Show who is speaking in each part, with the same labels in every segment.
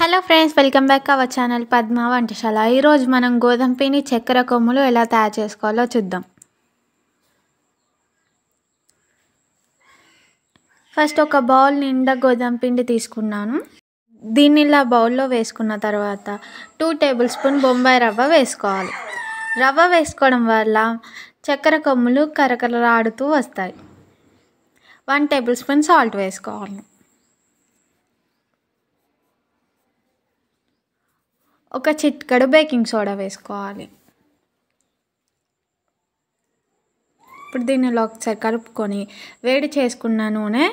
Speaker 1: Hello friends, welcome back our channel Padma వంటశాల. ఈరోజు మనం గోధుమ పిండి చక్కెర కొమ్ములు ఎలా తయారు చేసుకోవాలో చూద్దాం. ఫస్ట్ ఒక బౌల్ నిండా గోధుమ పిండి తీసుకున్నాను. దీన్ని ఇలా బౌల్లో వేసుకున్న తర్వాత 2 టేబుల్ స్పూన్ బొంబాయి రవ్వ వేసుకోవాలి. రవ్వ వేసుకోవడం వల్ల చక్కెర కొమ్ములు కరకరలాడుతూ వస్తాయి. 1 టేబుల్ స్పూన్ సాల్ట్ వేసుకోవాలి. ఒక చిటికెడు బేకింగ్ సోడా వేసుకోవాలి. ఇప్పుడు దీనిలో ఒకసారి కలుపుకొని వేడి చేసుకున్న నూనె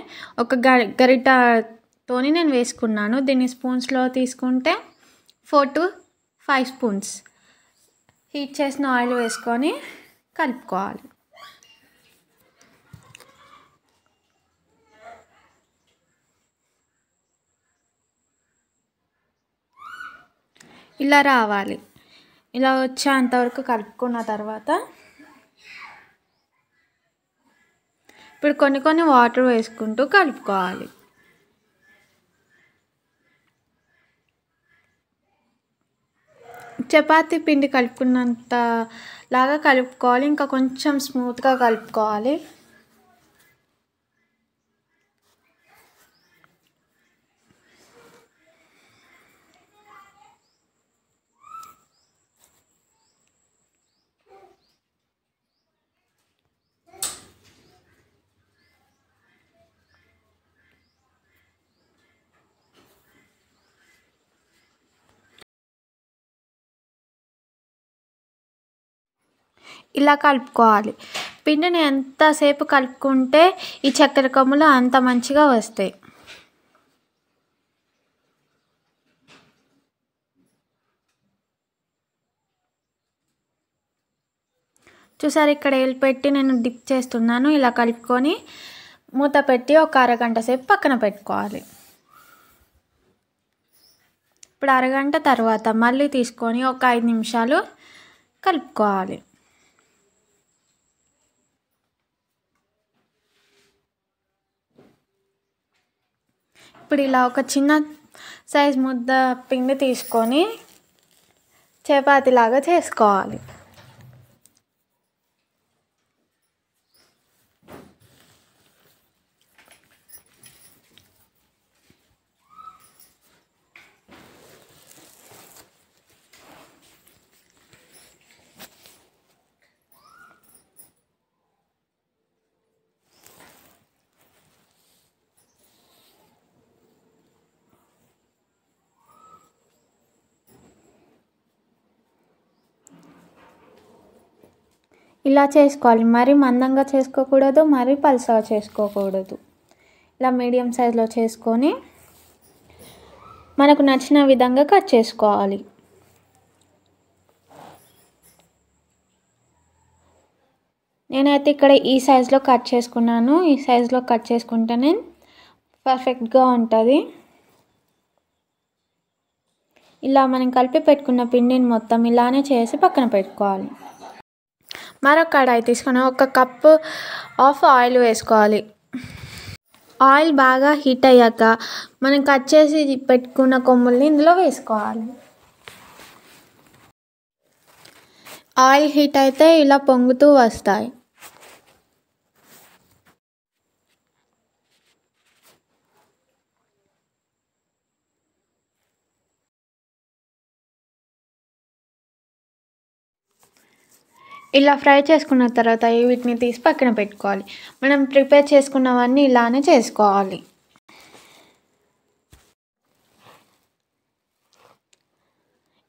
Speaker 1: ఒక గరిటతోని నేను వేసుకున్నాను. దీన్ని స్పూన్స్లో తీసుకుంటే 4 to 5 స్పూన్స్ హీట్ చేసిన ఆయిల్ వేసుకొని కలుపుకోవాలి. ఇలా రావాలి. ఇలా వచ్చేంతవరకు కలుపుకున్న తర్వాత ఇప్పుడు కొన్ని వాటర్ వేసుకుంటూ కలుపుకోవాలి. చపాతీ పిండి కలుపుకున్నంత లాగా కలుపుకోవాలి. ఇంకా కొంచెం స్మూత్గా కలుపుకోవాలి. ఇలా కలుపుకోవాలి. పిండిని ఎంతసేపు కలుపుకుంటే ఈ చక్కెర కొమ్ములు అంత మంచిగా వస్తాయి. చూసారు, ఇక్కడ ఏలు పెట్టి నేను డిప్ చేస్తున్నాను. ఇలా కలుపుకొని మూత పెట్టి ఒక అరగంట సేపు పక్కన పెట్టుకోవాలి. ఇప్పుడు అరగంట తర్వాత మళ్ళీ తీసుకొని ఒక 5 నిమిషాలు కలుపుకోవాలి. ఇప్పుడు ఇలా ఒక చిన్న సైజ్ ముద్ద పిండి తీసుకొని చపాతీలాగా చేసుకోవాలి. ఇలా చేసుకోవాలి. మరీ మందంగా చేసుకోకూడదు, మరీ పలుచగా చేసుకోకూడదు. ఇలా మీడియం సైజులో చేసుకొని మనకు నచ్చిన విధంగా కట్ చేసుకోవాలి. నేనైతే ఇక్కడ ఈ సైజులో కట్ చేసుకున్నాను. ఈ సైజులో కట్ చేసుకుంటేనే పర్ఫెక్ట్గా ఉంటుంది. ఇలా మనం కలిపి పెట్టుకున్న పిండిని మొత్తం ఇలానే చేసి పక్కన పెట్టుకోవాలి. మరొక కడాయి తీసుకొని 1 కప్పు ఆఫ్ ఆయిల్ వేసుకోవాలి. ఆయిల్ బాగా హీట్ అయ్యాక మనం కట్ చేసి పెట్టుకున్న కొమ్ముల్ని ఇందులో వేసుకోవాలి. ఆయిల్ హీట్ అయితే ఇలా పొంగుతూ వస్తాయి. ఇలా ఫ్రై చేసుకున్న తర్వాత వీటిని తీసి పక్కన పెట్టుకోవాలి. మనం ప్రిపేర్ చేసుకున్నవన్నీ ఇలానే చేసుకోవాలి.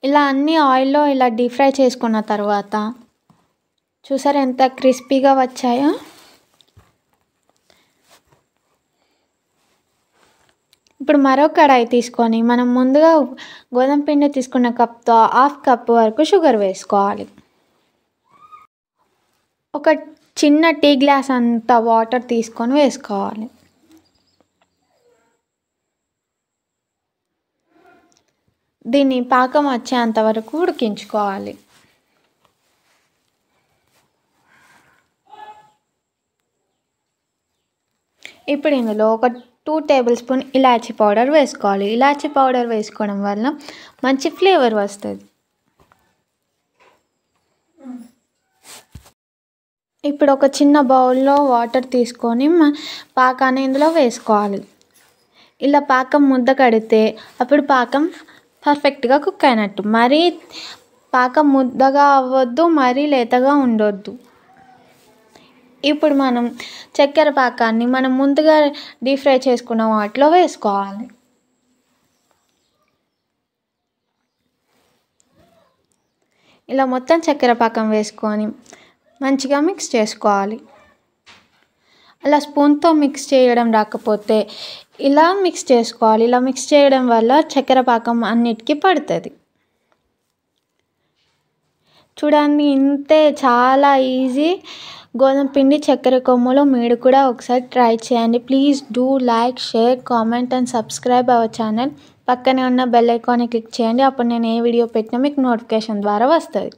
Speaker 1: ఇలా అన్ని ఆయిల్లో ఇలా డీప్ ఫ్రై చేసుకున్న తర్వాత చూసారు ఎంత క్రిస్పీగా వచ్చాయో. ఇప్పుడు మరో కడాయి తీసుకొని మనం ముందుగా గోధుమ పిండి తీసుకున్న కప్తో 1/2 కప్ వరకు షుగర్ వేసుకోవాలి. ఒక చిన్న టీ గ్లాస్ అంత వాటర్ తీసుకొని వేసుకోవాలి. దీన్ని పాకం వచ్చేంత వరకు ఉడికించుకోవాలి. ఇప్పుడు ఇందులో ఒక 2 టేబుల్ స్పూన్ ఇలాచీ పౌడర్ వేసుకోవాలి. ఇలాచీ పౌడర్ వేసుకోవడం వల్ల మంచి ఫ్లేవర్ వస్తుంది. ఇప్పుడు ఒక చిన్న బౌల్లో వాటర్ తీసుకొని పాకాన్ని ఇందులో వేసుకోవాలి. ఇలా పాకం ముద్ద కడితే అప్పుడు పాకం పర్ఫెక్ట్గా కుక్ అయినట్టు. మరీ పాకం ముద్దగా అవ్వద్దు, మరీ లేతగా ఉండొద్దు. ఇప్పుడు మనం చక్కెర పాకాన్ని మనం ముందుగా డీప్ ఫ్రై చేసుకున్న వాటిలో వేసుకోవాలి. ఇలా మొత్తం చక్కెర పాకం వేసుకొని మంచిగా మిక్స్ చేసుకోవాలి. అలా స్పూన్తో మిక్స్ చేయడం రాకపోతే ఇలా మిక్స్ చేసుకోవాలి. ఇలా మిక్స్ చేయడం వల్ల చక్కెర పాకం అన్నిటికీ పడుతుంది. చూడండి, ఇంతే, చాలా ఈజీ. గోధుమ పిండి చక్కెర కొమ్ములో మీరు కూడా ఒకసారి ట్రై చేయండి. Please do like, share, comment and subscribe our channel. పక్కనే ఉన్న బెల్ ఐకాన్ని క్లిక్ చేయండి. అప్పుడు నేను ఏ వీడియో పెట్టినా మీకు నోటిఫికేషన్ ద్వారా వస్తుంది.